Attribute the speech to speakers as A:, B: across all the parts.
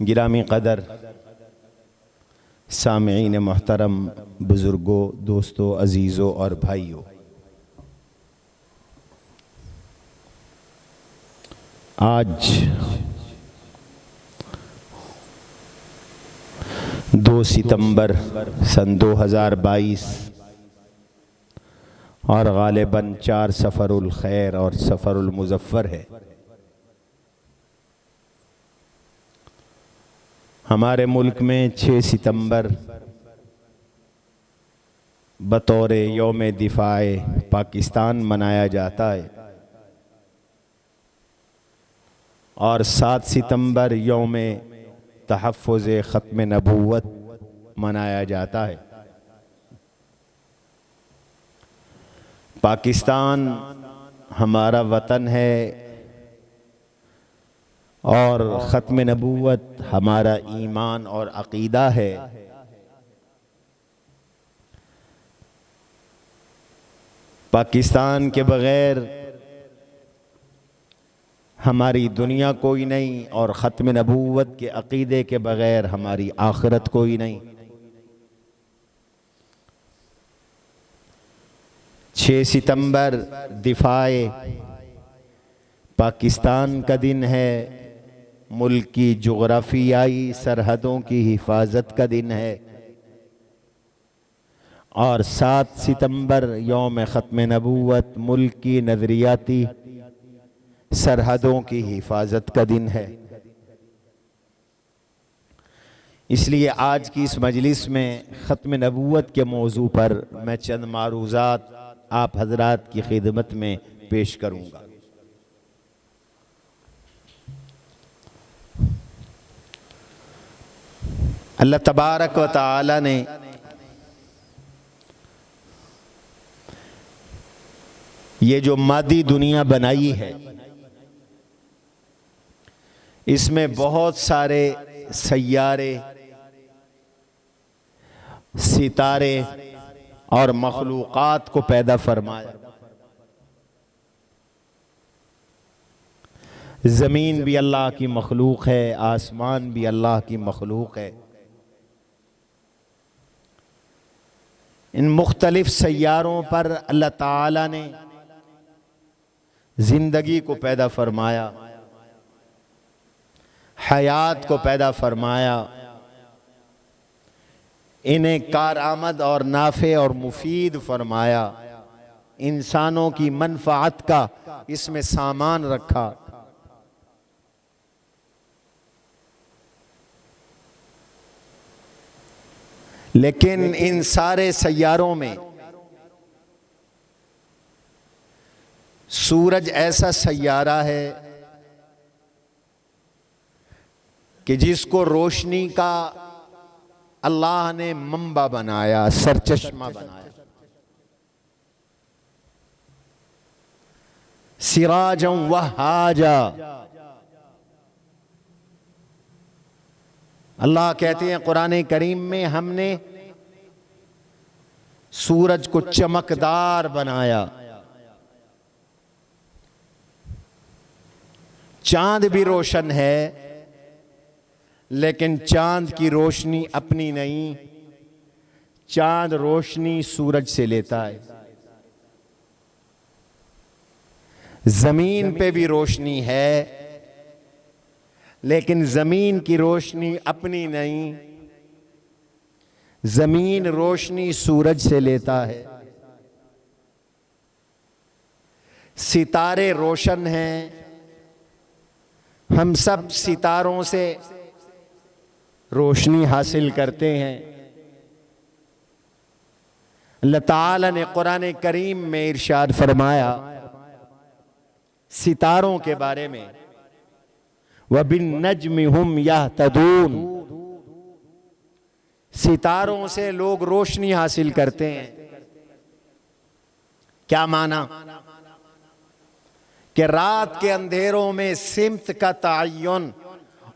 A: गिरामी कदर सामईन मोहतरम, बुजुर्गों, दोस्तों, अजीज़ों और भाइयों, आज 2 सितंबर सन 2022 और गालिबन 4 सफ़रुल खैर और सफ़रुल मुज़फ़्फ़र है। हमारे मुल्क में 6 सितंबर बतौर यौम दिफ़ाए पाकिस्तान मनाया जाता है और 7 सितंबर यौम तहफ़्फ़ुज़ ख़त्म नबूवत मनाया जाता है। पाकिस्तान हमारा वतन है और ख़त्म नबूवत हमारा ईमान और अक़ीदा है। पाकिस्तान के बग़ैर हमारी दुनिया कोई नहीं और ख़त्म नबूवत के अक़ीदे के बग़ैर हमारी आखिरत कोई नहीं। 6 सितंबर दिफ़ाए पाकिस्तान का दिन है, मुल्क की जोग्राफियाई सरहदों की हिफाजत का दिन है और 7 सितंबर यौम ख़त्म नबूवत मुल्क की नज़रियाती सरहदों की हिफाजत का दिन है। इसलिए आज की इस मजलिस में ख़त्म नबूवत के मौजू पर मैं चंद मारूज़ात आप हजरात की खिदमत में पेश करूँगा। अल्लाह तबारक व तआला ने ये जो मादी दुनिया बनाई है, इसमें बहुत सारे सैयारे, सितारे और मखलूक़ात को पैदा फरमाया। ज़मीन भी अल्लाह की मखलूक है, आसमान भी अल्लाह की मखलूक है। इन मुख्तलिफ सैयारों पर अल्लाह ताला ने जिंदगी को पैदा फरमाया, हयात को पैदा फरमाया, इन्हें कारआमद और नाफे और मुफीद फरमाया, इंसानों की मनफ़ाअत का इसमें सामान रखा। लेकिन इन सारे सैयारों में सूरज ऐसा सैयारा है कि जिसको रोशनी का अल्लाह ने मंबा बनाया, सरचश्मा बनाया। सिराजम वहाजा, अल्लाह कहते हैं कुरान करीम में, हमने सूरज को चमकदार बनाया। चांद भी रोशन है, लेकिन चांद की रोशनी अपनी नहीं, चांद रोशनी सूरज से लेता है। जमीन पे भी रोशनी है, लेकिन जमीन की रोशनी अपनी नहीं, जमीन रोशनी सूरज से लेता है। सितारे रोशन हैं, हम सब सितारों से रोशनी हासिल करते हैं। अल्लाह ताला ने कुरान करीम में इरशाद फरमाया सितारों के बारे में, वबिन्नज्मि हुम यहतदून, सितारों से लोग रोशनी हासिल करते हैं। क्या माना? कि रात के अंधेरों में सिमत का तयन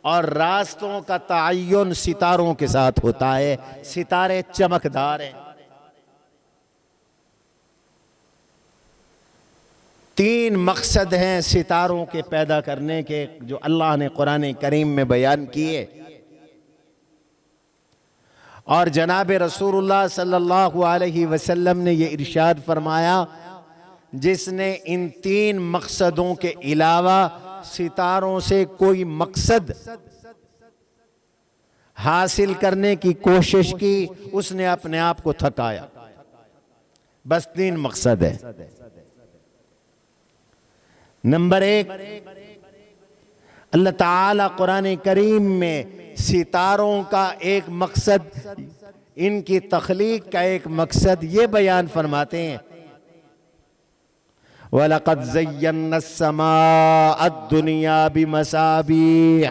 A: और रास्तों का तयन सितारों के साथ होता है। सितारे चमकदार हैं। 3 मकसद हैं सितारों के पैदा करने के, जो अल्लाह ने कुरान करीम में बयान किए। और जनाब रसूलुल्लाह सल्लल्लाहु अलैहि वसल्लम ने ये इरशाद फरमाया, जिसने इन 3 मकसदों के अलावा सितारों से कोई मकसद हासिल करने की कोशिश की, उसने अपने आप को थकाया। बस 3 मकसद है। नंबर 1, अल्लाह ताला कुरान करीम में सितारों का एक मकसद, इनकी तख्लीक का एक मकसद ये बयान फरमाते हैं, वलक़द ज़य्यन्ना अस्समाअ दुनिया बिमसाबीह,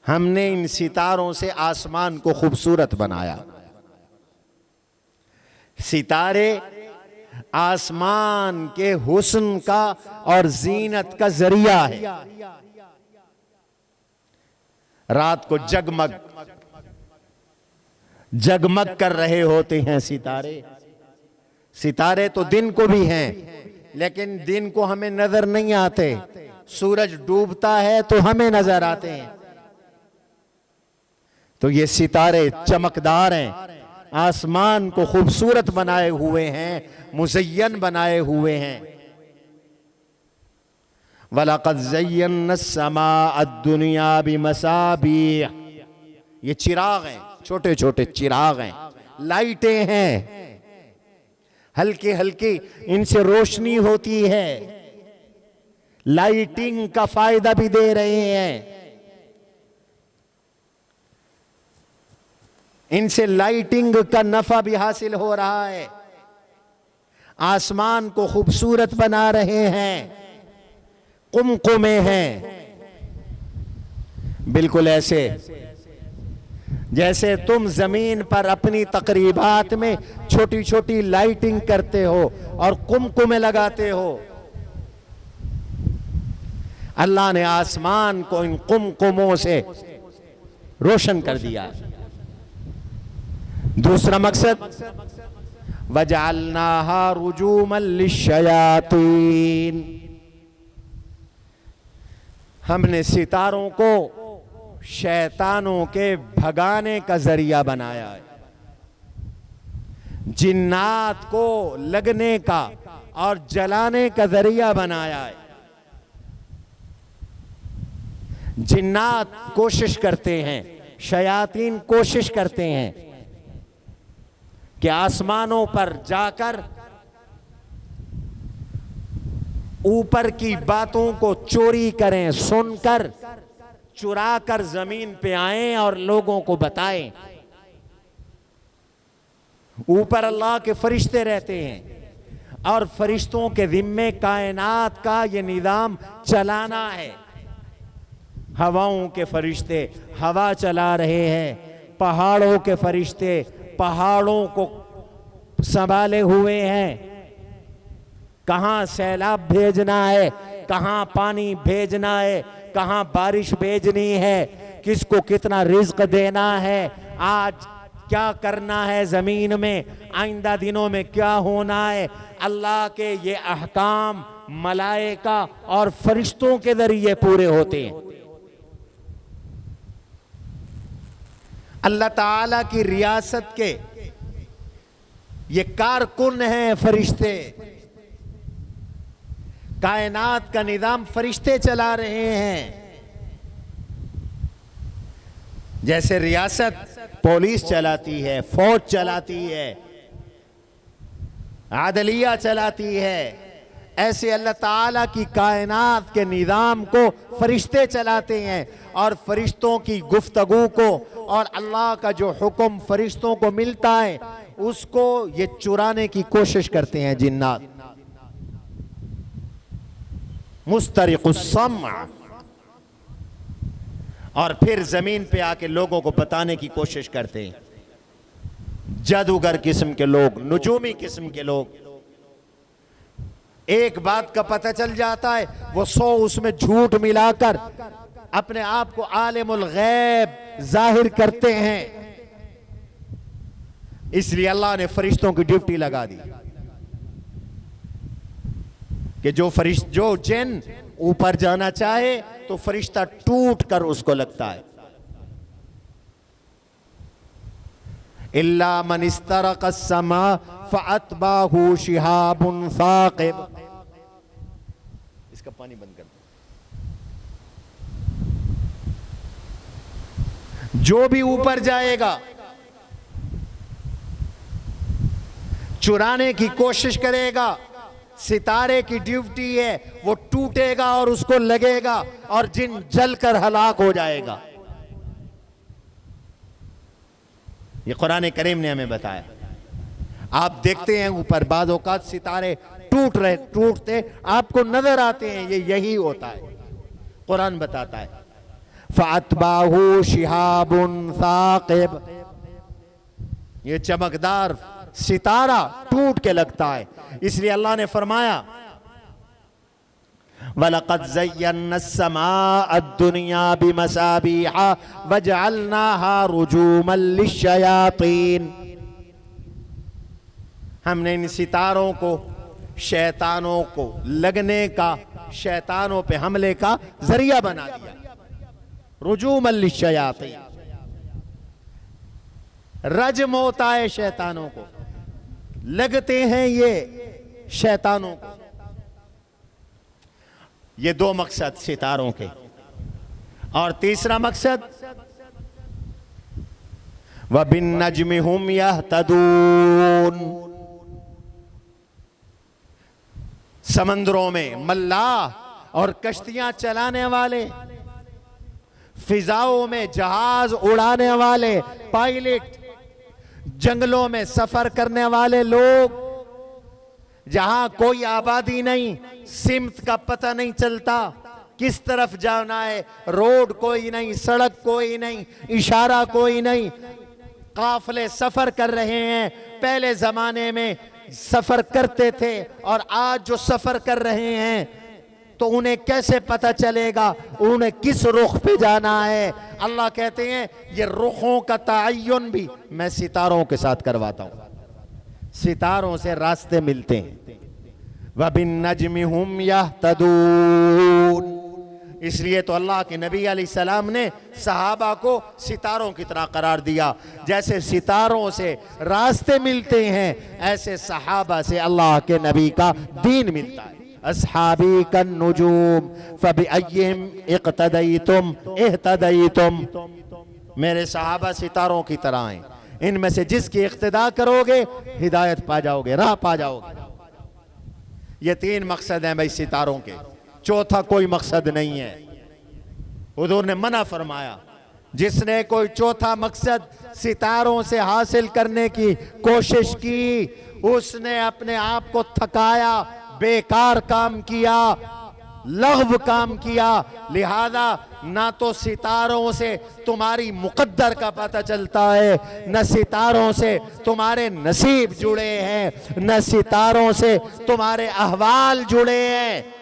A: हमने इन सितारों से आसमान को खूबसूरत बनाया। सितारे आसमान के हुस्न का और जीनत का जरिया है। रात को जगमग जगमग कर रहे होते हैं सितारे। सितारे तो दिन को भी हैं, लेकिन दिन को हमें नजर नहीं आते। सूरज डूबता है तो हमें नजर आते हैं। तो ये सितारे चमकदार हैं, आसमान को खूबसूरत बनाए हुए हैं, मुज़य्यन बनाए हुए हैं। वलक़द ज़य्यन्ना अस्समाअ दुनिया बिमसाबीह, ये चिराग हैं, छोटे छोटे चिराग हैं, लाइटें हैं, हल्की हल्की इनसे रोशनी होती है, लाइटिंग का फायदा भी दे रहे हैं। इनसे लाइटिंग का नफा भी हासिल हो रहा है, आसमान को खूबसूरत बना रहे हैं, कुमकुमे हैं। बिल्कुल ऐसे जैसे तुम जमीन पर अपनी तकरीबात में छोटी छोटी लाइटिंग करते हो और कुमकुमे लगाते हो, अल्लाह ने आसमान को इन कुमकुमों से रोशन कर दिया। दूसरा मकसद, वजअलनाहा रुजूमन लिश्शयातीन, हमने सितारों को शैतानों के भगाने का जरिया बनाया है, जिन्नात को लगने का और जलाने का जरिया बनाया है। जिन्नात कोशिश करते हैं, शयातीन कोशिश करते हैं कि आसमानों पर जाकर ऊपर की बातों को चोरी करें, सुनकर चुरा कर जमीन पे आएं और लोगों को बताएं। ऊपर अल्लाह के फरिश्ते रहते हैं और फरिश्तों के जिम्मे कायनात का ये निजाम चलाना है। हवाओं के फरिश्ते हवा चला रहे हैं, पहाड़ों के फरिश्ते पहाड़ों को संभाले हुए हैं, कहां सैलाब भेजना है, कहां पानी भेजना है, कहां बारिश भेजनी है, किसको कितना रिज्क देना है, आज क्या करना है जमीन में, आइंदा दिनों में क्या होना है। अल्लाह के ये अहकाम मलाइका और फरिश्तों के जरिए पूरे होते हैं। अल्लाह ताला की रियासत के ये कारकुन हैं फरिश्ते, कायनात का निजाम फरिश्ते चला रहे हैं। जैसे रियासत पुलिस चलाती है, फौज चलाती है, आदलिया चलाती है, ऐसे अल्लाह ताला की कायनात के निजाम को फरिश्ते चलाते हैं। और फरिश्तों की गुफ्तगू को और अल्लाह का जो हुक्म फरिश्तों को मिलता है उसको ये चुराने की कोशिश करते हैं जिन्नात। मुस्तरिकुस सम, और फिर जमीन पे आके लोगों को बताने की कोशिश करते हैं। जादूगर किस्म के लोग, नुजूमी किस्म के लोग, एक बात का पता चल जाता है, वो 100 उसमें झूठ मिलाकर अपने आप को आलिमुल गैब जाहिर करते हैं। इसलिए अल्लाह ने फरिश्तों की ड्यूटी लगा दी कि जो जिन ऊपर जाना चाहे तो फरिश्ता टूट कर उसको लगता है। इल्ला मन इस्तरक़ अस्समा फ़अतबाहु शिहाबुन साक़िब। इसका पानी बंद कर दो। जो भी ऊपर जाएगा चुराने की कोशिश करेगा, सितारे की ड्यूटी है, वो टूटेगा और उसको लगेगा और जिन जलकर हलाक हो जाएगा। ये कुरान करीम ने हमें बताया। आप देखते हैं ऊपर बाज़ औक़ात सितारे टूटते आपको नजर आते हैं, ये यही होता है। कुरान बताता है फ़अतबाहु शिहाबुन साक़िब, ये चमकदार सितारा टूट के लगता है। इसलिए अल्लाह ने फरमाया वलक़द ज़य्यन्ना अस्समाअ अद्दुनिया बिमसाबीहा वजअलनाहा रुजूमन लिश्शयातीन। हमने इन सितारों को शैतानों को लगने का, शैतानों पे हमले का जरिया बना दिया। रुजूमन लिश्शयातीन, रजम होता है शैतानों को, लगते हैं ये शैतानों को। ये दो मकसद सितारों के। और तीसरा मकसद व बिन नज्मि हुम यहतदून। समंदरों में मल्लाह और कश्तियां चलाने वाले, फिजाओं में जहाज उड़ाने वाले पायलट, जंगलों में सफर करने वाले लोग, जहां कोई आबादी नहीं, सिमत का पता नहीं चलता, किस तरफ जाना है, रोड कोई नहीं, सड़क कोई नहीं, इशारा कोई नहीं, काफले सफर कर रहे हैं। पहले जमाने में सफर करते थे और आज जो सफर कर रहे हैं तो उन्हें कैसे पता चलेगा उन्हें किस रुख पे जाना है। अल्लाह कहते हैं ये रुखों का तयन भी मैं सितारों के साथ करवाता हूं, सितारों से रास्ते मिलते हैं। व बिन नज्मि हुम यहतदून। इसलिए तो अल्लाह के नबी अलैहिस्सलाम ने सहाबा को सितारों की तरह करार दिया। जैसे सितारों से रास्ते मिलते हैं ऐसे सहाबा से अल्लाह के नबी का दीन मिलता है। अस्हाबी कन नुजूम फबिअय्यिहिम इक़्तदैतुम इह्तदैतुम। मेरे सहाबा सितारों की तरह हैं, इनमें से जिसकी इक़्तिदा करोगे हिदायत पा जाओगे, राह पा जाओगे। ये तीन मकसद हैं भाई सितारों के, चौथा कोई मकसद नहीं है। हुजूर ने मना फरमाया जिसने कोई चौथा मकसद सितारों से हासिल करने की कोशिश की उसने अपने आप को थकाया, बेकार काम किया, लग़्व काम किया। लिहाजा ना तो सितारों से तुम्हारी मुक़द्दर का पता चलता है, न सितारों से तुम्हारे नसीब जुड़े हैं, न सितारों से तुम्हारे अहवाल जुड़े हैं।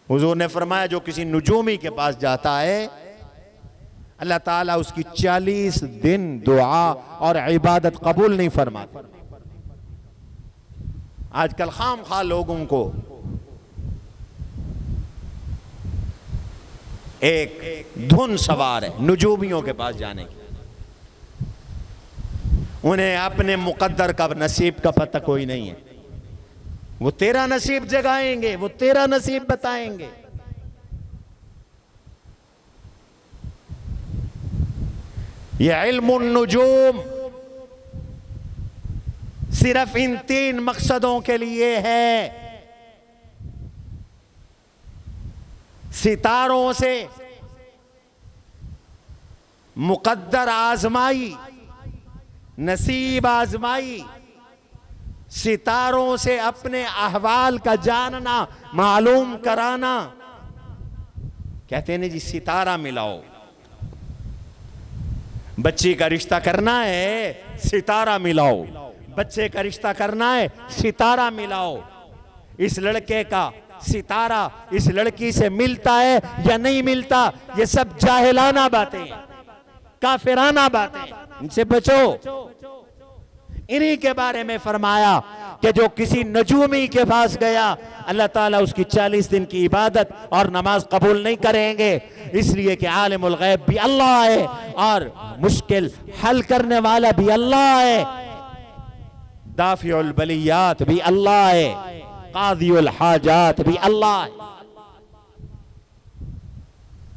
A: हुजूर ने फरमाया जो किसी नुजूमी के पास जाता है अल्लाह ताला उसकी 40 दिन दुआ और इबादत कबूल नहीं फरमाता। आजकल खाम खा लोगों को एक धुन सवार है नुजूमियों के पास जाने की, उन्हें अपने मुकद्दर का नसीब का पता कोई नहीं है। वो तेरा नसीब जगाएंगे, वो तेरा नसीब बताएंगे। ये इल्मुन नुजूम सिर्फ इन तीन मकसदों के लिए है। सितारों से मुकद्दर आजमाई, नसीब आजमाई, सितारों से अपने अहवाल का जानना, मालूम कराना। कहते हैं जी सितारा मिलाओ, बच्ची का रिश्ता करना है सितारा मिलाओ, बच्चे का रिश्ता करना है सितारा मिलाओ। इस लड़के का सितारा इस लड़की से मिलता है या नहीं मिलता, ये सब जाहिलाना बातें, काफिराना बातें, इनसे बचो। इन्हीं के बारे में फरमाया कि जो किसी नजूमी के पास गया अल्लाह ताला उसकी 40 दिन की इबादत और नमाज कबूल नहीं करेंगे। इसलिए कि आलिमुल गैब भी अल्लाह है और मुश्किल हल करने वाला भी अल्लाह है, दाफिउल बलियात भी अल्लाह है, कादियुल हाजात भी अल्लाह है।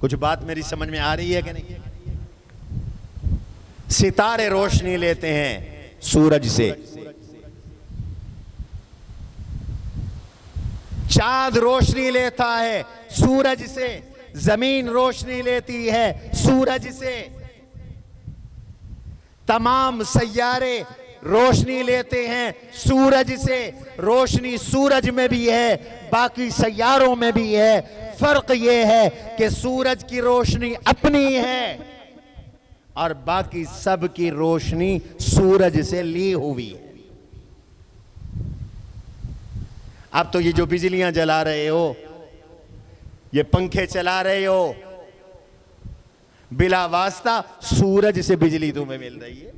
A: कुछ बात मेरी समझ में आ रही है कि नहीं? सितारे रोशनी लेते हैं सूरज से, चांद रोशनी लेता है सूरज से, जमीन रोशनी लेती है सूरज से, तमाम सैयारे रोशनी लेते हैं सूरज से। रोशनी सूरज में भी है, बाकी सैयारों में भी है। फर्क यह है कि सूरज की रोशनी अपनी है और बाकी सब की रोशनी सूरज से ली हुई है। अब तो ये जो बिजलियां जला रहे हो, ये पंखे चला रहे हो, बिला वास्ता सूरज से बिजली तुम्हें मिल रही है,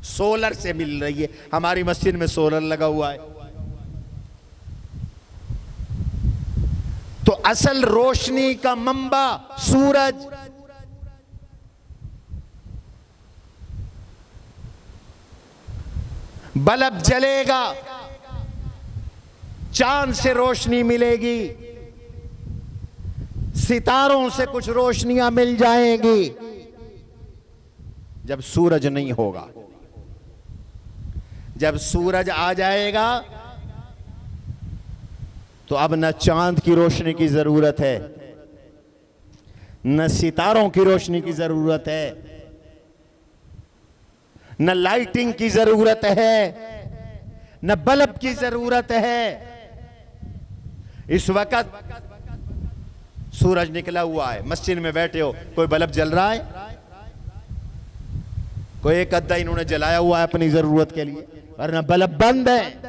A: सोलर से मिल रही है। हमारी मस्जिद में सोलर लगा हुआ है। तो असल रोशनी का मंबा सूरज। बल्ब जलेगा, चांद से रोशनी मिलेगी, सितारों से कुछ रोशनियां मिल जाएंगी जब सूरज नहीं होगा। जब सूरज आ जाएगा तो अब न चांद की रोशनी की जरूरत है, न सितारों की रोशनी की जरूरत है, न लाइटिंग की जरूरत है, न बल्ब की जरूरत है। इस वक्त सूरज निकला हुआ है, मस्जिद में बैठे हो, कोई बल्ब जल रहा है? कोई एक अद्दा इन्होंने जलाया हुआ है अपनी जरूरत के लिए, वरना बल्ब बंद है।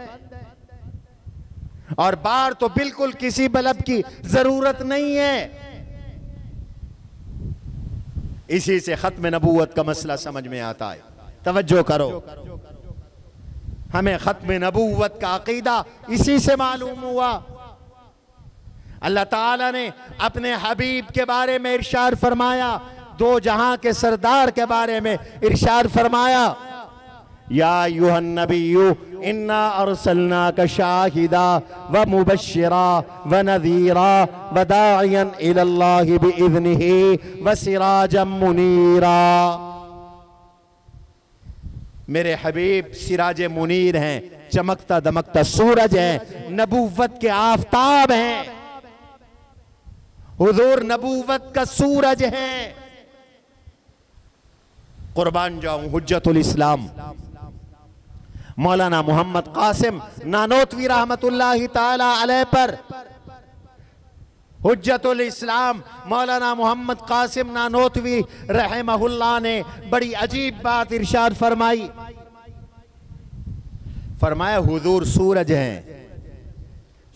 A: और बाहर तो बिल्कुल किसी बल्ब की जरूरत नहीं है। इसी से खत्म नबूवत का मसला समझ में आता है। तवज्जो करो, हमें खत्म नबूवत का अकीदा इसी से मालूम हुआ। अल्लाह ताला ने अपने हबीब के बारे में इरशाद फरमाया, दो जहां के सरदार के बारे में इरशाद फरमाया, या अय्युहन नबिय्यु इन्ना अरसलनाका शाहिदा व मुबश्शिरा व नज़ीरा व दाइयन इलल्लाहि बिइज़्निही व सिराजम मुनीरा। मेरे हबीब सिराज मुनीर हैं, चमकता दमकता सूरज हैं, नबूवत के आफताब हैं। हुजूर नबूवत का सूरज हैं। कुर्बान जाऊं हुज्जतुल इस्लाम मौलाना मोहम्मद कासिम नानोतवी रहमतुल्लाहि ताला अलैह पर। हुज्जतुल इस्लाम मौलाना मोहम्मद कासिम नानोतवी रहमहुल्लाह ने बड़ी अजीब बात इरशाद फरमाई। फरमाया हुजूर सूरज हैं,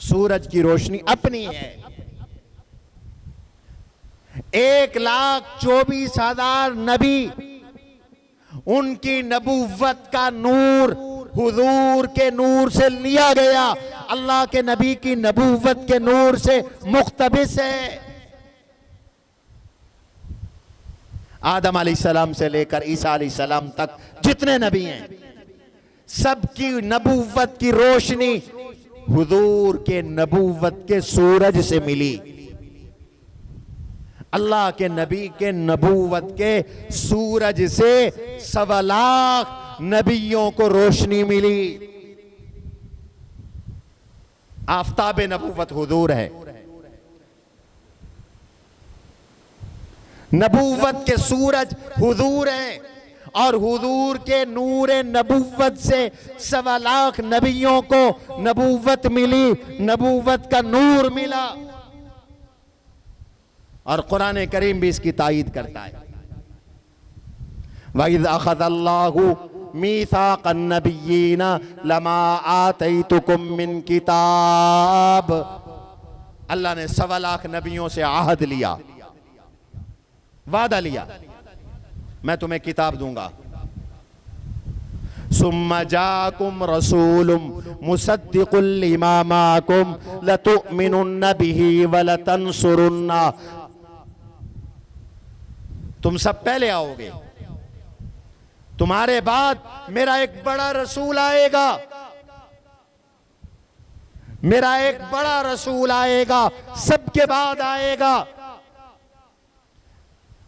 A: सूरज की रोशनी अपनी है। 1,24,000 नबी, उनकी नबूवत का नूर हुजूर के नूर से लिया गया, अल्लाह के नबी की नबूवत के नूर से मुख्तबिस है। आदम अलैहिस्सलाम से लेकर ईसा अलैहिस्सलाम तक जितने नबी हैं, सबकी नबूवत की रोशनी हुजूर के नबूवत के सूरज से मिली। अल्लाह के नबी के नबूवत के सूरज से 1.25 लाख नबियों को रोशनी मिली। आफताब नबूवत हुजूर है। नबूवत के सूरज हुजूर हैं और हुजूर के नूर नबूवत से 1.25 लाख नबियों को नबूवत मिली, नबूवत का नूर मिला। और कुरान करीम भी इसकी तायीद करता है। वइज़ अख़ज़ल्लाहु मीसाक़न नबिय्यीना लमा आतैतुकुम मिन किताब। अल्लाह ने 1.25 लाख नबियों से आहद लिया, वादा लिया, मैं तुम्हें किताब दूंगा। सुम्मा जाकुम रसूलुम मुसद्दिकुल लिमा माकुम लतुमिनुन्न बिही व लतंसुरुन्ना। तुम सब पहले आओगे, तुम्हारे बाद मेरा एक बड़ा रसूल आएगा, मेरा एक बड़ा रसूल आएगा, सबके बाद आएगा।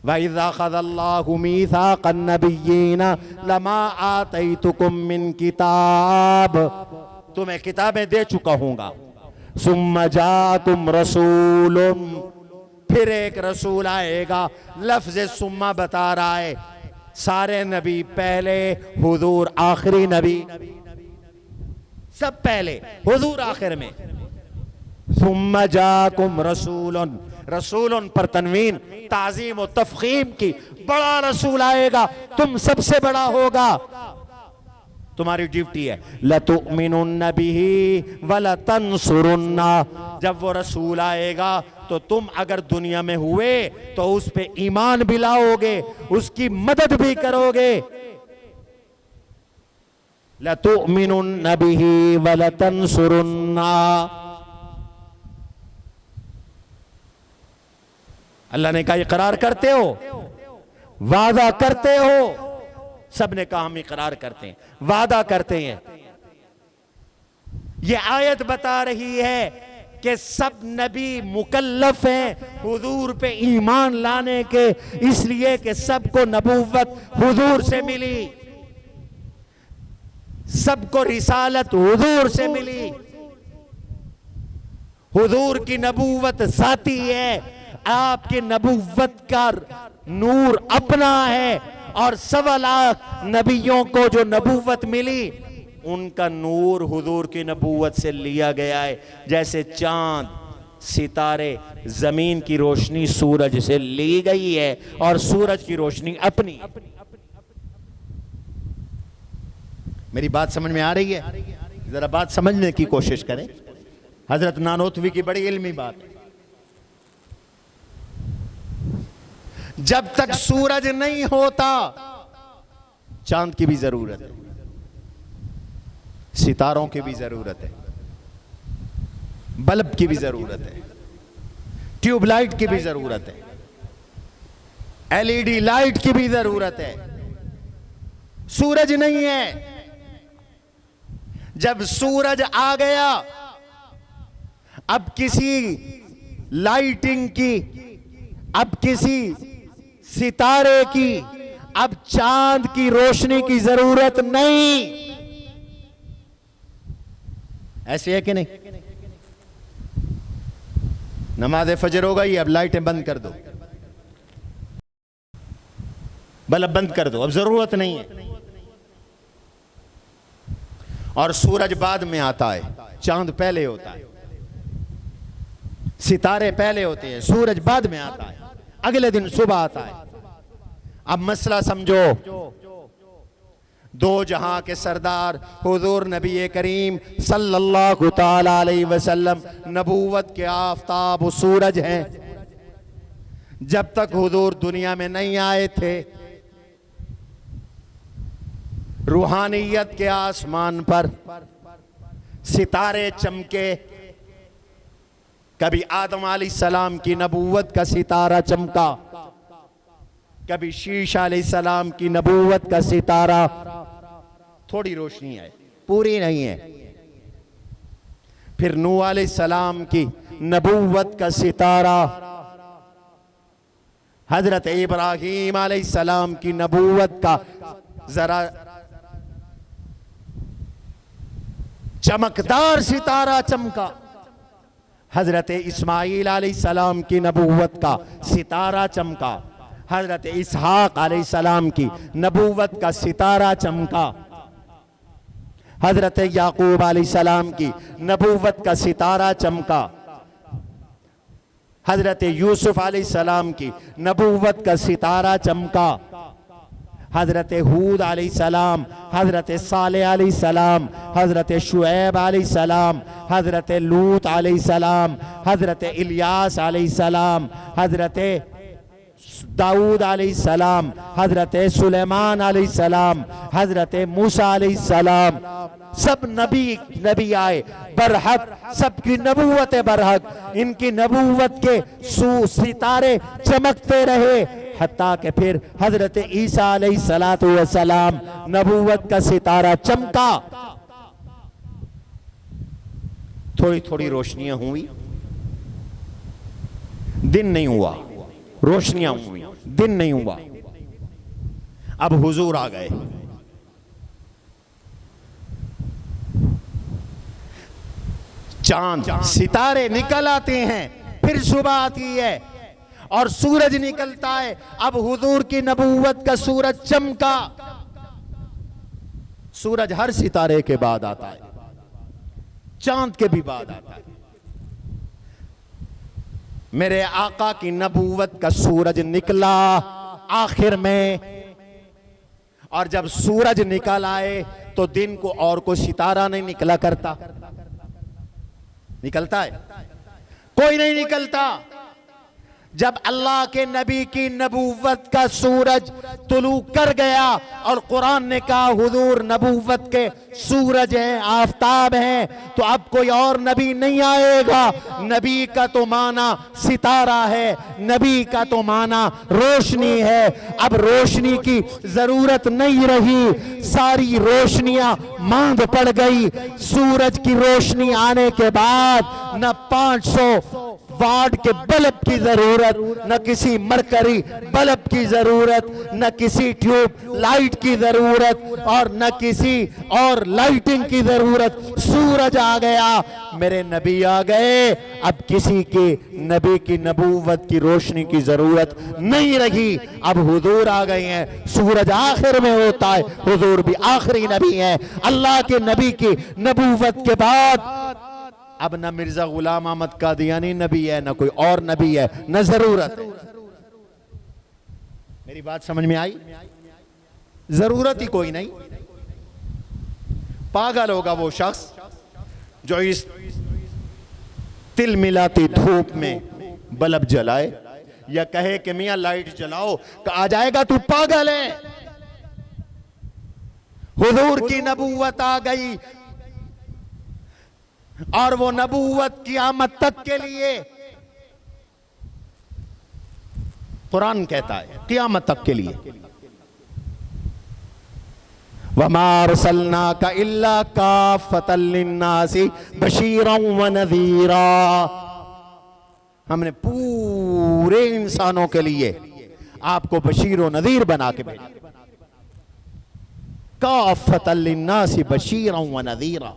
A: वइज़ अख़ज़ल्लाहु मीसाक़न नबिय्यीना लमा आतैतुकुम मिन किताब। तुम्हें किताबें दे चुका हूँगा। सुम्मा जाकुम रसूलुम, फिर एक रसूल आएगा। लफ्ज़ सुम्मा बता रहा है सारे नबी पहले, हुजूर आखिरी नबी, सब पहले, हुजूर आखिर में। सुम्मा जाकुम रसूलुन, रसूलुन पर तनवीन ताज़ीम और तफ़ख़ीम की, बड़ा रसूल आएगा, तुम सबसे बड़ा होगा। तुम्हारी ड्यूटी है लतुमिनुन्न बिही व लतंसुरुन्ना। जब वो रसूल आएगा तो तुम अगर दुनिया में हुए तो उस पे ईमान भी लाओगे, उसकी मदद भी करोगे। लतुमिनुन्न बिही व लतंसुरुन्ना। अल्लाह ने कहा इकरार करते हो, वादा करते हो? सबने कहा हम इकरार करते हैं, वादा करते हैं। ये आयत बता रही है कि सब नबी मुकल्लफ हैं हुजूर पे ईमान लाने के, इसलिए कि सबको नबूवत हुजूर से मिली, सबको रिसालत हुजूर से मिली। हुजूर की नबूवत ज़ाती है, आपकी नबूवत का नूर अपना है, और 1.25 लाख नबियों को जो नबूवत मिली उनका नूर हुजूर की नबूवत से लिया गया है। जैसे चांद, सितारे, जमीन की रोशनी सूरज से ली गई है और सूरज की रोशनी अपनी। मेरी बात समझ में आ रही है? जरा बात समझने की कोशिश करें। हजरत नानोतवी की बड़ी इल्मी बात है। जब तक सूरज नहीं होता चांद की भी जरूरत है, सितारों की भी जरूरत है, बल्ब की भी जरूरत है, ट्यूबलाइट की भी जरूरत है, एलईडी लाइट की भी जरूरत है। सूरज नहीं है। जब सूरज आ गया, अब किसी लाइटिंग की, अब किसी सितारे की, अब चांद की रोशनी की जरूरत नहीं। ऐसे है कि नहीं? नमाज फजर हो गई, अब लाइटें बंद कर दो, बल्ब बंद कर दो, अब जरूरत नहीं है। और सूरज बाद में आता है, चांद पहले होता है, सितारे पहले होते हैं, सूरज बाद में आता है, अगले दिन सुबह आता है। अब मसला समझो, दो जहां के सरदार हुजूर नबी करीम सल्लल्लाहु ताला अलैहि वसल्लम नबूवत के आफताब सूरज हैं। जब तक हुजूर दुनिया में नहीं आए थे, रूहानियत के आसमान पर सितारे चमके। कभी आदम अलैहिस्सलाम की नबूवत का सितारा चमका, कभी शीशा अलैहिस्सलाम की नबूवत का सितारा। थोड़ी रोशनी है, पूरी नहीं है। फिर नूह अलैहिस्सलाम की नबूवत का सितारा, हजरत इब्राहीम अलैहिस्सलाम की नबूवत का जरा चमकदार सितारा चमका। हजरत इस्माईल अलैहिस्सलाम की नबूवत का सितारा चमका। हजरत इसहाक अलैहिस्सलाम की नबूवत का सितारा चमका। हजरत याकूब अलैहिस्सलाम की नबूवत का सितारा चमका। हजरत यूसुफ अलैहिस्सलाम की नबूवत का सितारा चमका। हजरत हूद अलैहिस्सलाम, हजरत सालेह अलैहिस्सलाम, हजरत शुएब अलैहिस्सलाम, हजरत लूत अलैहिस्सलाम, हजरत इलियास अलैहिस्सलाम, हजरत दाऊद अलैहिस्सलाम, हजरत सुलेमान अलैहिस्सलाम, हजरत मूसा अलैहिस्सलाम, सब नबी आए बरहक, सबकी नबूवत बरहक। इनकी नबूवत के सितारे चमकते रहे, हत्ता के फिर हजरत ईसा अलैहिस्सलातु वस्सलाम नबूवत का सितारा चमका। थोड़ी थोड़ी रोशनियां हुई, दिन नहीं हुआ। रोशनियां हुई, दिन नहीं हुआ। अब हुजूर आ गए। चांद सितारे निकल आते हैं, फिर सुबह आती है और सूरज निकलता है। अब हुजूर की नबूवत का सूरज चमका। सूरज हर सितारे के बाद आता है, चांद के भी बाद आता है। मेरे आका की नबूवत का सूरज निकला आखिर में, और जब सूरज निकल आए तो दिन को और कोई सितारा नहीं निकला करता। निकलता है? कोई नहीं निकलता। जब अल्लाह के नबी की नबूवत का सूरज तुलू कर गया और कुरान ने कहा हुजूर नबूवत के सूरज हैं, आफताब हैं, तो अब कोई और नबी नहीं आएगा। नबी का तो माना सितारा है, नबी का तो माना रोशनी है। अब रोशनी की जरूरत नहीं रही, सारी रोशनियां मांद पड़ गई। सूरज की रोशनी आने के बाद न 500 वाट के बल्ब की जरूरत, न किसी मरकरी बल्ब की जरूरत, न किसी ट्यूब लाइट की जरूरत और न किसी और लाइटिंग की जरूरत। सूरज आ गया, मेरे नबी आ गए। अब किसी के नबी की नबूवत की रोशनी की जरूरत नहीं रही। अब हुजूर आ गए हैं। सूरज आखिर में होता है, हुजूर भी आखिरी नबी है। अल्लाह के नबी की नबूवत के बाद अब न मिर्जा गुलाम अहमद कादियानी नबी है, न कोई और नबी है, न जरूरत है। मेरी बात समझ में आई? जरूरत ही कोई नहीं। पागल होगा वो शख्स जो इस तिल मिलाती धूप में बल्ब जलाए या कहे कि मियां लाइट जलाओ, आ जाएगा तू पागल है। हुजूर की नबूवत आ गई और वो नबूवत क़यामत तक के लिए, कुरान कहता है क़यामत तक के लिए, वमा अरसलनाका इल्ला काफ़तल लिन्नासी बशीरन व नज़ीरा। हमने पूरे इंसानों के लिए आपको बशीर व नज़ीर बना के भेजा। काफ़तल लिन्नासी बशीरन व नज़ीरा।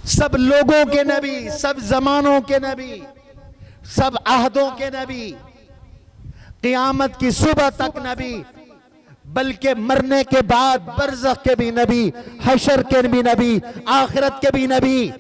A: सब लोगों के नबी, सब जमानों के नबी, सब अहदों के नबी, क़यामत की सुबह तक नबी, बल्कि मरने के बाद बरज़ख के भी नबी, हशर के भी नबी, आखिरत के भी नबी।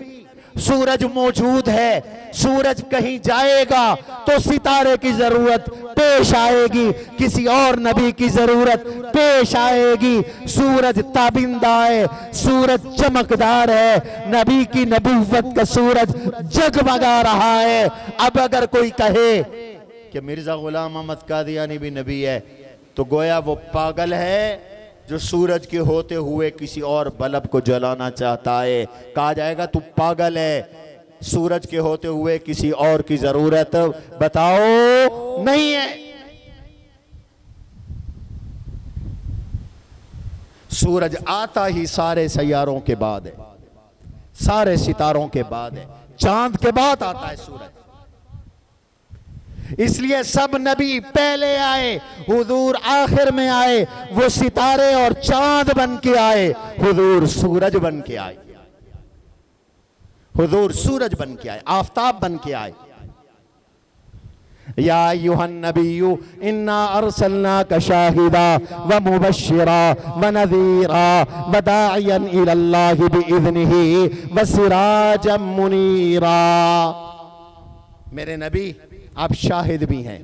A: सूरज मौजूद है, सूरज कहीं जाएगा तो सितारे की जरूरत पेश आएगी, किसी और नबी की जरूरत पेश आएगी। सूरज ताबिंदा है, सूरज चमकदार है, नबी की नबूवत का सूरज जगमगा रहा है। अब अगर कोई कहे कि मिर्जा गुलाम अहमद कादियानी भी नबी है, तो गोया वो पागल है जो सूरज के होते हुए किसी और बल्ब को जलाना चाहता है। कहा जाएगा तू पागल है, सूरज के होते हुए किसी और की जरूरत बताओ नहीं है। सूरज आता ही सारे सैयारों के बाद है, सारे सितारों के बाद है, चांद के बाद आता है सूरज। इसलिए सब नबी पहले आए, हुजूर आखिर में आए। वो सितारे और चांद बन के आए, हुजूर सूरज बन के आए। हुजूर सूरज बन के आए, आफताब बन के आए। या अय्युहन नबिय्यु इन्ना अरसलनाका शाहिदा व मुबश्शिरा व नज़ीरा व दाइयन इलल्लाहि बिइज़्निही व सिराजम मुनीरा। मेरे नबी आप शाहिद भी हैं,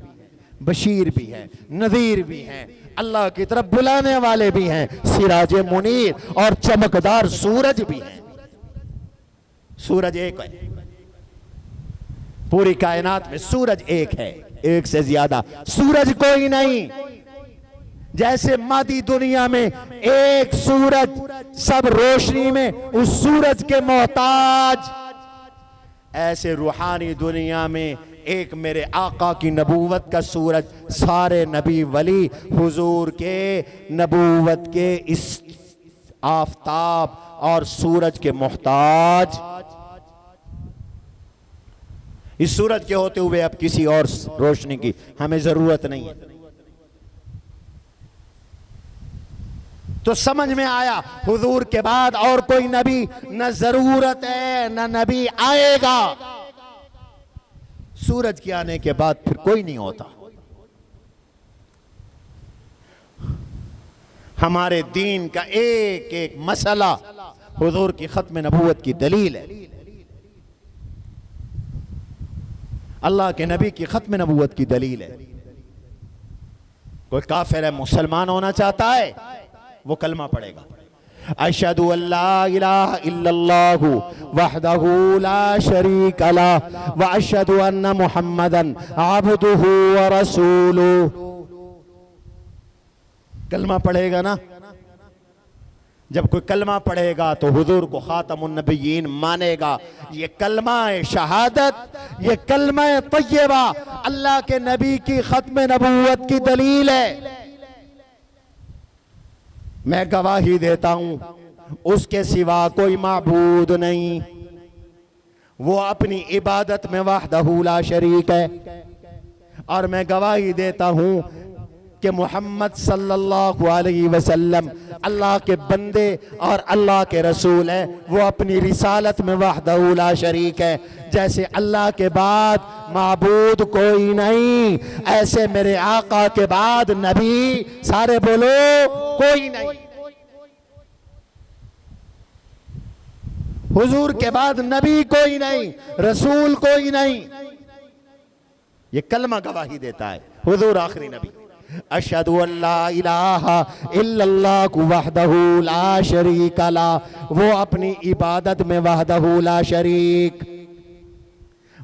A: बशीर भी हैं, नज़ीर भी हैं, अल्लाह की तरफ बुलाने वाले भी हैं, सिराज मुनीर और चमकदार सूरज भी हैं। सूरज एक है, पूरी कायनात में सूरज एक है, एक से ज्यादा सूरज कोई नहीं। जैसे मादी दुनिया में एक सूरज, सब रोशनी में उस सूरज के मोहताज, ऐसे रूहानी दुनिया में एक मेरे आका की नबूवत का सूरज, सारे नबी वली हुजूर के नबूवत के इस आफताब और सूरज के मोहताज। इस सूरज के होते हुए अब किसी और रोशनी की हमें जरूरत नहीं है। तो समझ में आया, हुजूर के बाद और कोई नबी न जरूरत है, न नबी आएगा। सूरज के आने के बाद फिर कोई नहीं होता। हमारे दीन का एक एक मसला हुजूर की खत्म नबूवत की दलील है। अल्लाह के नबी की खत्म नबूवत की दलील है। कोई काफिर है, मुसलमान होना चाहता है, वो कलमा पढ़ेगा। अशहदु अल्ला इलाहा इल्लल्लाहु वहदहु ला शरीका लह व अशहदु अन्ना मुहम्मदन अब्दुहु व रसूलुहु। कलमा पढ़ेगा ना, जब कोई कलमा पढ़ेगा तो हुजूर को खातमुन नबिय्यीन मानेगा। ये कलमा शहादत, ये कलमा तय्यबा अल्लाह के नबी की खत्म नबूवत की दलील है। मैं गवाही देता हूं उसके सिवा कोई माबूद नहीं, वो अपनी इबादत में वहदहू ला शरीक है। और मैं गवाही देता हूं कि मोहम्मद सल्लल्लाहु अलैहि वसल्लम अल्लाह के बंदे और अल्लाह के रसूल हैं। वो अपनी रिसालत में वहदहू ला शरीक है। जैसे अल्लाह के बाद माबूद कोई नहीं, ऐसे मेरे आका के बाद नबी, सारे बोलो, कोई नहीं। हुजूर के बाद नबी कोई नहीं, रसूल कोई नहीं। ये कलमा गवाही देता है हुजूर आखिरी नबी। अशहदु अल्ला इलाहा इल्लल्लाहु वहदहू ला शरीका लह, वो अपनी इबादत में वहदहू ला शरीक,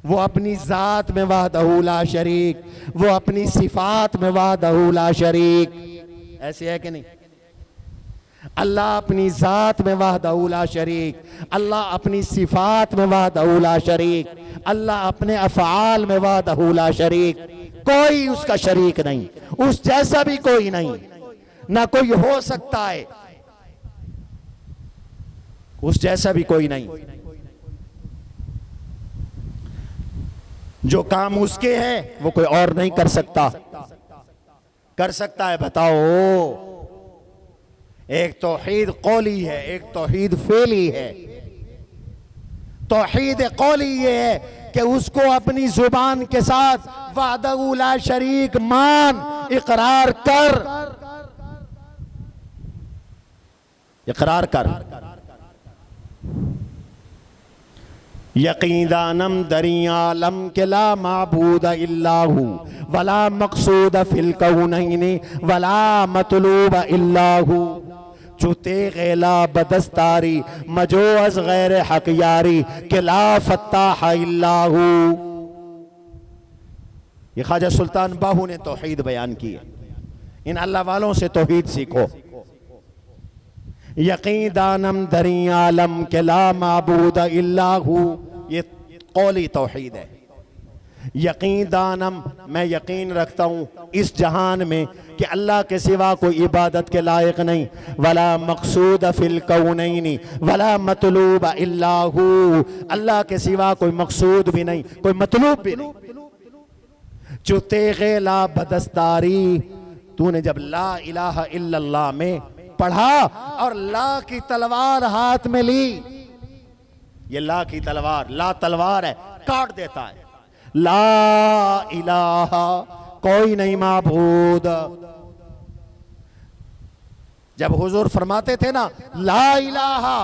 A: वो अपनी जात में वहदहू ला शरीक, वो अपनी सिफात में वहदहू ला शरीक। ऐसे है कि नहीं? अल्लाह अपनी जात में वहदहू ला शरीक, अल्लाह अपनी सिफात में वहदहू ला शरीक, अल्लाह अपने अफ़आल में वहदहू ला शरीक। कोई उसका शरीक नहीं, उस जैसा भी कोई नहीं, ना कोई हो सकता है, उस जैसा भी कोई नहीं। जो काम उसके है वो कोई और नहीं कर सकता। कर सकता है? बताओ। एक तौहीद कौली है, एक तौहीद फेली है। तौहीद कौली ये है कि उसको अपनी जुबान के साथ वहदहू ला शरीक मान, इकरार कर, इकरार कर। यकीन दानम दरियालम के ला माबूद इल्लाहु वला मकसूद फिल कौनैनि वला मतलूब इल्लाहु। चुते गैला बदस्तारी मजो अज गैर हक यारी के ला फत्ताह इल्लाहु। ये ख्वाजा सुल्तान बाहू ने तौहीद बयान की है। इन अल्लाह वालों से तौहीद सीखो। यकीन दानम दरियालम के ला माबूद इल्लाहु, ये कौली तौहीद है। यकीन दानम, मैं यकीन रखता हूं इस जहान में कि अल्लाह के सिवा कोई इबादत के लायक नहीं। वला मकसूद फिल कौनैनि वला मतलूब इल्लाहु, अल्लाह के सिवा कोई मकसूद भी नहीं, कोई मतलूब भी नहीं। जो तेगे ला बदस्तारी, तूने जब ला इलाहा इल्लल्लाह में पढ़ा और ला की तलवार हाथ में ली, ये ला की तलवार, ला तलवार है, काट देता है। ला इलाहा, कोई नहीं माबूद। जब हुजूर फरमाते थे ना ला इलाहा,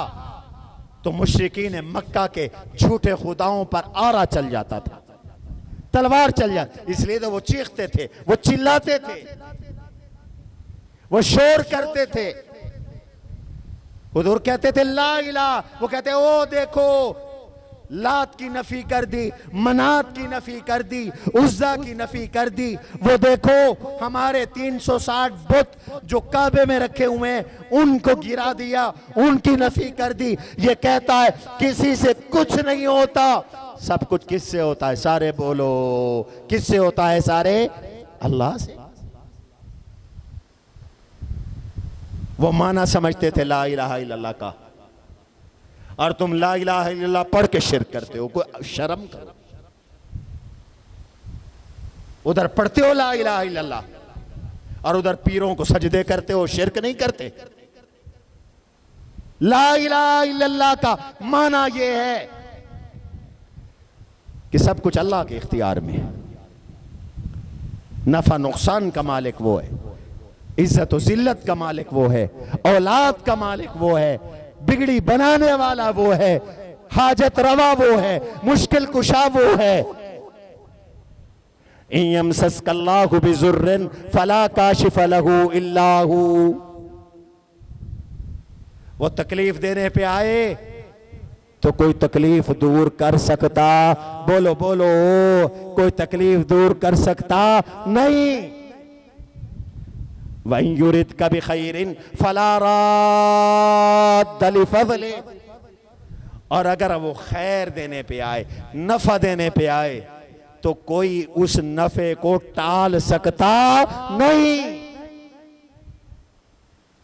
A: तो मुशरिकीन मक्का के झूठे खुदाओं पर आरा चल जाता था, तलवार चल जाती। इसलिए तो वो चीखते थे, वो चिल्लाते थे, वो शोर करते थे। हुजूर कहते थे ला इलाहा, वो कहते ओ देखो, लात की नफी कर दी, मनात की नफी कर दी, उज्जा की नफी कर दी। वो देखो हमारे 360 बुत जो काबे में रखे हुए हैं उनको गिरा दिया, उनकी नफी कर दी। ये कहता है किसी से कुछ नहीं होता, सब कुछ किससे होता है? सारे बोलो, किससे होता है? सारे अल्लाह से। वो माना समझते थे ला इलाहा इल्लल्लाह का, और तुम ला इलाहा इल्लल्लाह पढ़ के शिर्क करते हो। कोई शर्म करो। उधर पढ़ते हो ला इलाहा इल्लल्लाह और उधर पीरों को सजदे करते हो, शिर्क नहीं करते। ला इलाहा इल्लल्लाह का माना यह है कि सब कुछ अल्लाह के इख्तियार में है। नफा नुकसान का मालिक वो है, इज्जत और जिल्लत का मालिक वो है, औलाद का मालिक वो है, बिगड़ी बनाने वाला वो है, हाजत रवा वो है, मुश्किल कुशा वो है। यमसस्कल्लाहु बिजुर्रिन फला काशिफ लहू इल्ला हू वो तकलीफ देने पे आए तो कोई तकलीफ दूर कर सकता? बोलो बोलो, कोई तकलीफ दूर कर सकता नहीं। वइन युरिद का भी खैरिन फला राद्द लिफज़ले, और अगर वो खैर देने पे आए, नफा देने पे आए, तो कोई उस नफे को टाल सकता नहीं।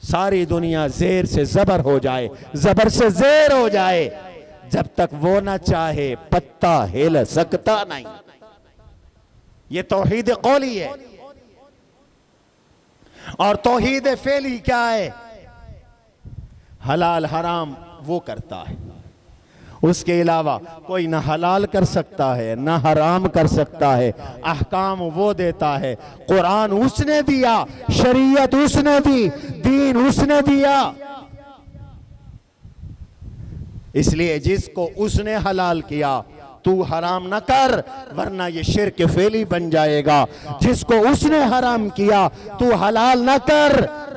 A: सारी दुनिया जेर से जबर हो जाए, जबर से जेर हो जाए, जब तक वो ना चाहे पत्ता हिल सकता नहीं। ये तौहीद कौली है। और तौहीद फेली क्या है? हलाल हराम वो करता है, उसके अलावा कोई ना हलाल कर सकता है ना हराम कर सकता है। अहकाम वो देता है, कुरान उसने दिया, शरीयत उसने दी, दीन उसने दिया। इसलिए जिसको उसने हलाल किया तू हराम ना कर, वरना ये शिर्क फेली बन जाएगा। जिसको उसने हराम किया तू हलाल ना कर,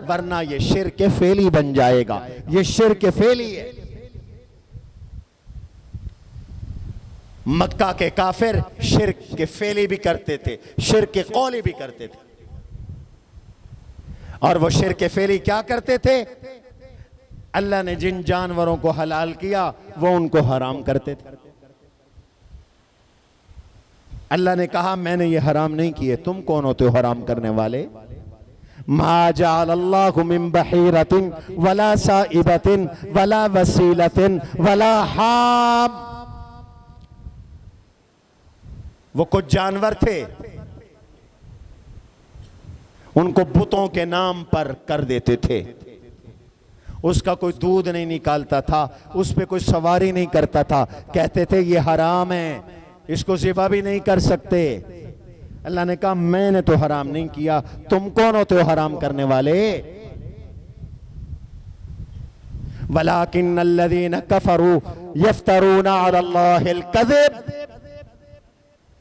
A: वरना ये शिर्क फेली बन जाएगा। ये शिर्क फेली है। मक्का के काफिर शिर्क के फेली भी करते थे, शिर्क के कौली भी करते थे। और वो शिर्क के फेली क्या करते थे? अल्लाह ने जिन जानवरों को हलाल किया वो उनको हराम करते थे। अल्लाह ने कहा मैंने ये हराम नहीं किए, तुम कौन होते हो हराम करने वाले? मा जअलल्लाहु मिन बहीरतिन वला साइबतिन वला वसीलतिन वला हाम। वो कुछ जानवर थे, उनको बुतों के नाम पर कर देते थे। उसका कोई दूध नहीं निकालता था, उस पे कोई सवारी नहीं करता था, कहते थे ये हराम है, इसको ज़िबा भी नहीं कर सकते। अल्लाह ने कहा मैंने तो हराम नहीं किया, तुम कौन होते हो हराम करने वाले? वलाकिन्नल्लज़ीना कफ़रू यफ्तरूना अलल्लाहिल कज़िब।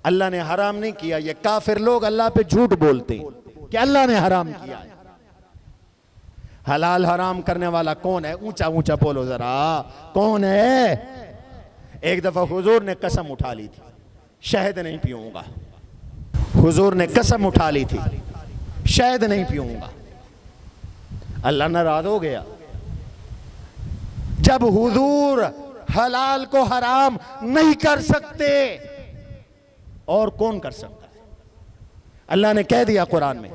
A: अल्लाह ने हराम नहीं किया, ये काफिर लोग अल्लाह पे झूठ बोलते हैं कि अल्लाह ने हराम किया है। हलाल हराम करने वाला कौन है? ऊंचा ऊंचा बोलो जरा, कौन है? एक दफा हुजूर ने कसम उठा ली थी, शहद नहीं पीऊंगा। हुजूर ने कसम उठा ली थी, शहद नहीं पीऊंगा। अल्लाह नाराज हो गया। जब हुजूर हलाल को हराम नहीं कर सकते और कौन कर सकता है? अल्लाह ने कह दिया कुरान में,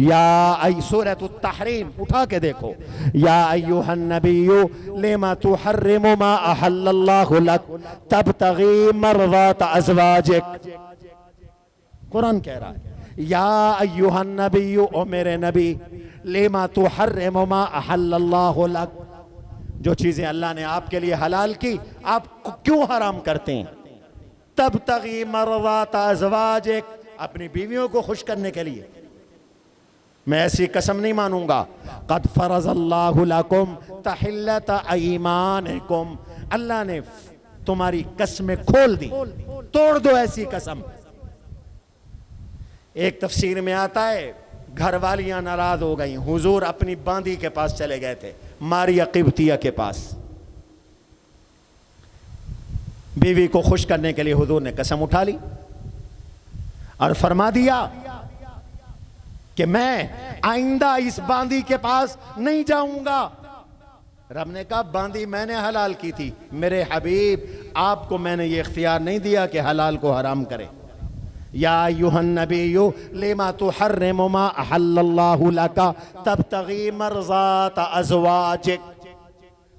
A: या सूरत तहरीम उठा के देखो, या अय्युहन नबिय्यु लिमा तुहर्रिमु मा अहल्लल्लाहु लक तबतगी मर्ज़ात अज़वाजिक। कुरान कह रहा है या अय्युहन नबिय्यु, ओ मेरे नबी, लिमा तुहर्रिमु मा अहल्लल्लाहु लक, जो चीजें अल्लाह ने आपके लिए हलाल की आप क्यों हराम करते हैं? तबतगी मर्ज़ात अज़वाजिक, अपनी बीवियों को खुश करने के लिए। मैं ऐसी कसम नहीं मानूंगा। क़द फ़रज़ल्लाहु लकुम तहिल्लत ऐमानिकुम, अल्लाह ने तुम्हारी कसमें खोल दी, तोड़ दो ऐसी कसम। एक तफसीर में आता है घर वालियां नाराज हो गई, हुजूर अपनी बांदी के पास चले गए थे, मारिया क़िब्तिया के पास। बीवी को खुश करने के लिए हुजूर ने कसम उठा ली और फरमा दिया कि मैं आइंदा इस बांदी के पास नहीं जाऊंगा। रब ने कहा बांदी मैंने हलाल की थी, मेरे हबीब आपको मैंने ये इख्तियार नहीं दिया कि हलाल को हराम करें। या अय्युहन नबिय्यु लिमा तुहर्रिमु मा अहल्लल्लाहु लका तबतगी मर्ज़ात अज़वाजिक।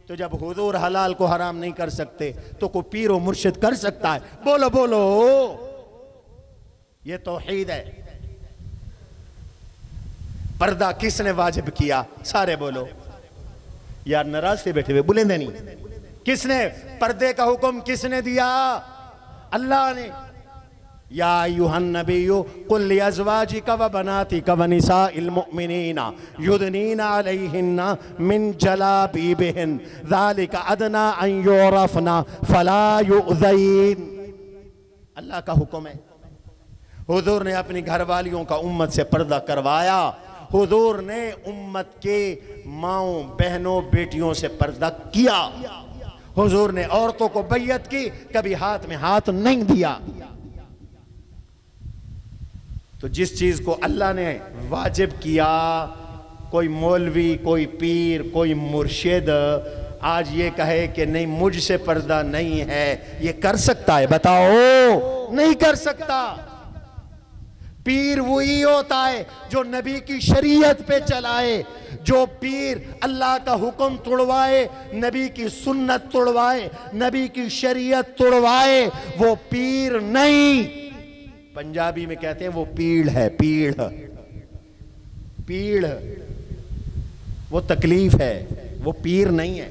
A: तो जब हुजूर हलाल को हराम नहीं कर सकते तो कोई पीर व मुर्शिद कर सकता है? बोलो बोलो, ये तौहीद है। पर्दा किसने वाजिब किया? सारे बोलो। यार नाराज से बैठे हुए बुलेंदे नहीं। किसने पर्दे का हुक्म किसने दिया? अल्लाह ने। या अय्युहन नबिय्यु कुल लिअज़वाजिका व बनातिका व निसाइल मुमिनीना युदनीना अलैहिन्ना मिन जलाबीबिहिन ज़ालिका अदना अन युरफ़ना फला युज़ैन। अल्लाह का हुक्म है। हुजूर ने अपनी घरवालियों का उम्मत से पर्दा करवाया। हुजूर ने उम्मत के माओं बहनों बेटियों से पर्दा किया। हुजूर ने औरतों को बैयत की, कभी हाथ में हाथ नहीं दिया। तो जिस चीज को अल्लाह ने वाजिब किया, कोई मौलवी, कोई पीर, कोई मुर्शिद आज ये कहे कि नहीं मुझसे पर्दा नहीं है, ये कर सकता है? बताओ, नहीं कर सकता। पीर वही होता है जो नबी की शरीयत पे चलाए। जो पीर अल्लाह का हुक्म तोड़वाए, नबी की सुन्नत तोड़वाए, नबी की शरीयत तोड़वाए, वो पीर नहीं। पंजाबी में कहते हैं वो पीड़ है, पीड़ पीड़, वो तकलीफ है, वो पीर नहीं है।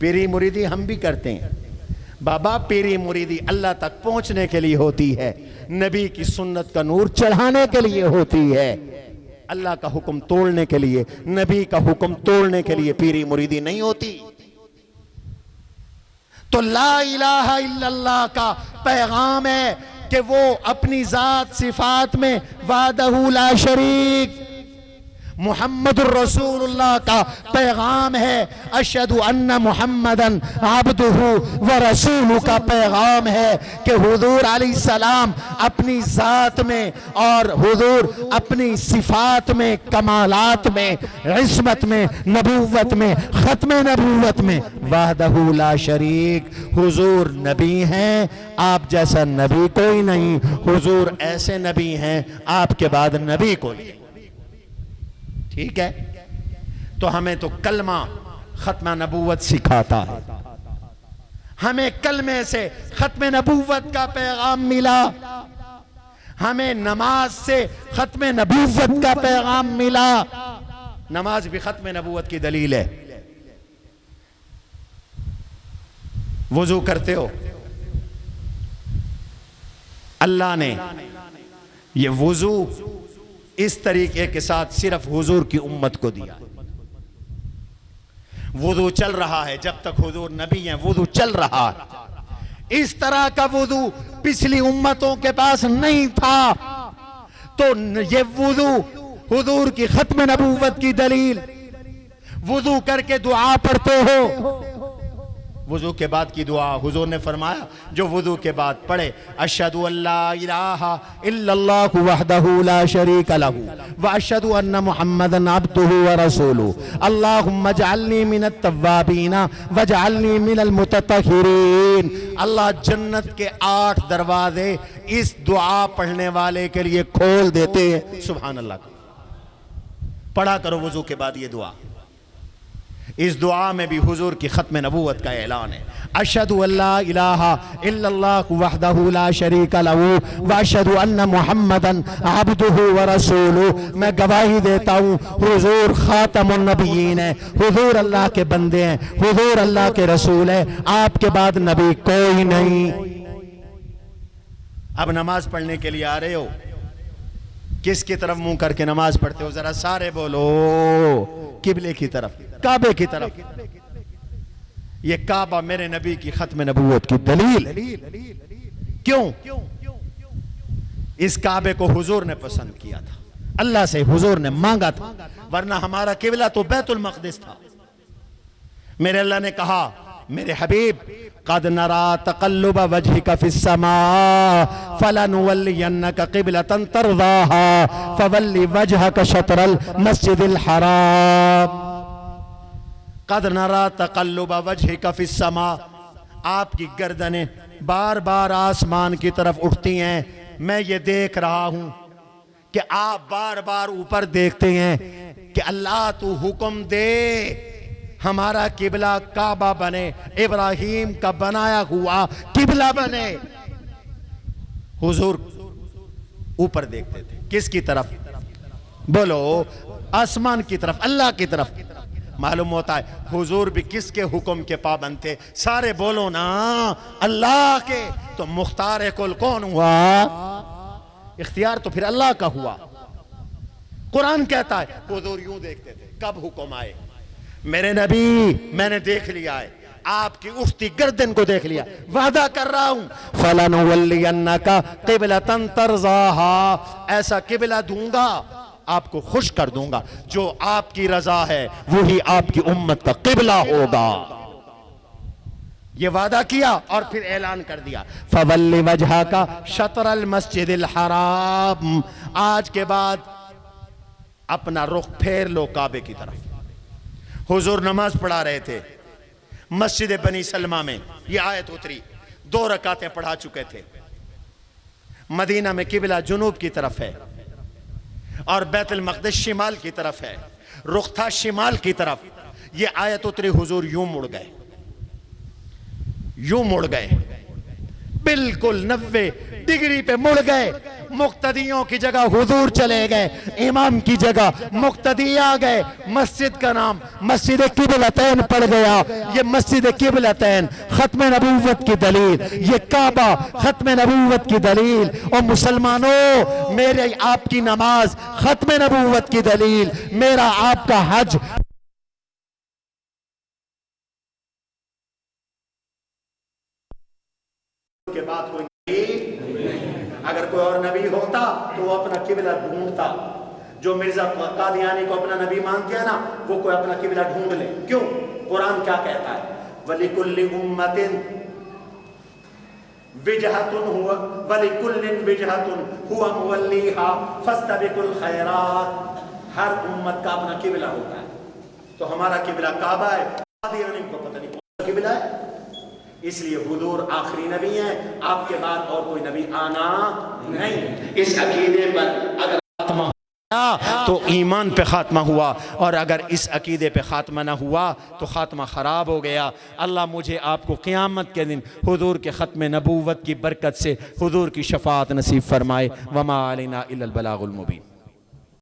A: पीरी मुरीदी हम भी करते हैं बाबा। पीरी मुरीदी अल्लाह तक पहुंचने के लिए होती है, नबी की सुन्नत का नूर चढ़ाने के लिए होती है। अल्लाह का हुक्म तोड़ने के लिए, नबी का हुक्म तोड़ने के लिए पीरी मुरीदी नहीं होती। तो ला इलाहा इल्लल्लाह का पैगाम है कि वो अपनी जात सिफात में वादहू ला शरीक मुहम्मदुर रसूलुल्लाह का पैगाम है। अशहदु अन्ना मुहम्मदन अब्दुहु व रसूलु का पैगाम है कि हुजूर अलैहिस्सलाम अपनी जात में और हुजूर अपनी सिफात में, कमालात में, इस्मत में, नबूवत में, खत्म नबूवत में वहदहु ला शरीक, हुजूर नबी हैं, आप जैसा नबी कोई नहीं। हुजूर ऐसे नबी हैं, आपके बाद नबी कोई। ठीक है, तो हमें तो कलमा खत्म नबूवत सिखाता है, हमें कलमे से खत्म नबूवत का पैगाम मिला, हमें नमाज से खत्म नबूवत का पैगाम मिला। नमाज भी खत्म नबूवत की दलील है। वुजू करते हो, अल्लाह ने ये वुजू इस तरीके के साथ सिर्फ हुजूर की उम्मत को दिया। वुदू चल रहा है, जब तक हुजूर नबी हैं वुदू चल रहा है। इस तरह का वुदू पिछली उम्मतों के पास नहीं था। तो ये वुदू हुजूर की खत्म नबूवत की दलील। वुदू करके दुआ पढ़ते हो, वुजू के बाद की दुआ हुजूर ने फरमाया जो वुजू के बाद पढ़े, अशहदु अल्ला इलाहा इल्लल्लाहु वहदहु ला शरीका लहू व अशहदु अन्ना मुहम्मदन अब्दुहु व रसूलुहु अल्लाहुम्मा जअलनी मिनत तव्वाबीना वजअलनी मिनल मुततहिरीन। अल्लाह जन्नत के 8 दरवाजे इस दुआ पढ़ने वाले के लिए खोल देते हैं। सुभान अल्लाह। पढ़ा करो वुजू के बाद ये दुआ। इस दुआ में भी हुजूर की खत्म नबूवत का ऐलान है। अशहदु अल्ला इलाहा इल्लल्लाहु वहदहु ला शरीका लहू व अशहदु अन्ना मुहम्मदन अब्दुहु व रसूलुहु। मैं गवाही देता हूँ हुजूर खातमुन नबिय्यीन है, हुजूर अल्लाह के बंदे हैं, हुजूर अल्लाह के रसूल है, आपके बाद नबी कोई नहीं। अब नमाज पढ़ने के लिए आ रहे हो, किसकी तरफ मुंह करके नमाज पढ़ते हो? जरा सारे बोलो, किबले की तरफ, काबे की तरफ। ये काबा मेरे नबी की खत्म नबूवत की दलील। क्यों? इस काबे को हुजूर ने पसंद किया था, अल्लाह से हुजूर ने मांगा था, वरना हमारा किबला तो बैतुल मक़दिस था। मेरे अल्लाह ने कहा, मेरे हबीब कद नरा तक़ल्लुब वजहिका फिस्समा फलनुवल्लियन्नका क़िबलतन तर्ज़ाहा फवल्लि वजहका शत्रल मस्जिदिल हराम। कद नरा तक़ल्लुब वजहिका फिस्समा, आपकी गर्दनें बार बार आसमान की तरफ उठती हैं। मैं ये देख रहा हूं कि आप बार बार ऊपर देखते हैं कि अल्लाह तू हुक्म दे हमारा किबला काबा बने, इब्राहिम का बनाया हुआ किबला बने। हुजूर ऊपर देखते थे, किसकी तरफ? बोलो, आसमान की तरफ, अल्लाह की तरफ। मालूम होता है हुजूर भी किसके हुक्म के पाबंद थे? सारे बोलो ना, अल्लाह के। तो मुख्तार कुल कौन हुआ? इख्तियार तो फिर अल्लाह का हुआ। कुरान कहता है हुजूर यूं देखते थे, कब हुक्म आए। मेरे नबी मैंने देख लिया है, आपकी उठती गर्दन को देख लिया, वादा कर रहा हूं फलनुवल्लियन्नका क़िबलतन तर्ज़ाहा, ऐसा किबला दूंगा आपको खुश कर दूंगा। जो आपकी रजा है वही आपकी उम्मत का किबला होगा। ये वादा किया और फिर ऐलान कर दिया, फवल्ली वजहा का शतरल मस्जिदिल हराम, आज के बाद अपना रुख फेर लो काबे की तरफ। हुजूर नमाज पढ़ा रहे थे मस्जिद बनी सलमा में, ये आयत उतरी, 2 रकातें पढ़ा चुके थे। मदीना में किबला जुनूब की तरफ है और बैतुल मक़दिस शिमाल की तरफ है, रुख था शिमाल की तरफ। ये आयत उतरी, हुजूर यूं मुड़ गए, यूं मुड़ गए, बिल्कुल 90 डिग्री पे मुड़ गए। मुक्तदियों की जगह हुजूर चले गए, इमाम की जगह मुक्तदी आ गए। मस्जिद का नाम मस्जिद किबलतैन पड़ गया। ये मस्जिद किबलतैन खत्म नबूवत की दलील, ये काबा खत्म नबूवत की दलील। और मुसलमानों, मेरे आपकी नमाज खत्म नबूवत की दलील, मेरा आपका हज के बाद कोई अगर कोई और नबी होता तो वो अपना किबला ढूंढता। जो मिर्जा कादियानी को अपना नबी मानते हैं ना, वो कोई अपना किबला ढूंढ ले। क्यों? कुरान क्या कहता है, वलिकुल्लि उम्मतिन विजहतुन हुवा वलिकुल्लिन विजहतुन हुवा मुवल्लीहा फस्तबिकुल खैरात। हर उम्मत का अपना किबला होता है। तो हमारा किबला काबा है, कादियानी को पता नहीं कौन सा किबला है। इसलिए हुजूर आखिरी नबी हैं, आपके बाद और कोई नबी आना नहीं। इस अकीदे पर अगर खात्मा हुआ तो ईमान पे खात्मा हुआ, और अगर इस अकीदे पे खात्मा ना हुआ तो खात्मा खराब हो गया। अल्लाह मुझे आपको क़यामत के दिन हुजूर के ख़त्म नबूवत की बरकत से हुजूर की शफाअत नसीब फरमाए। वमा अलैना इल्लल बलागुल मुबीन।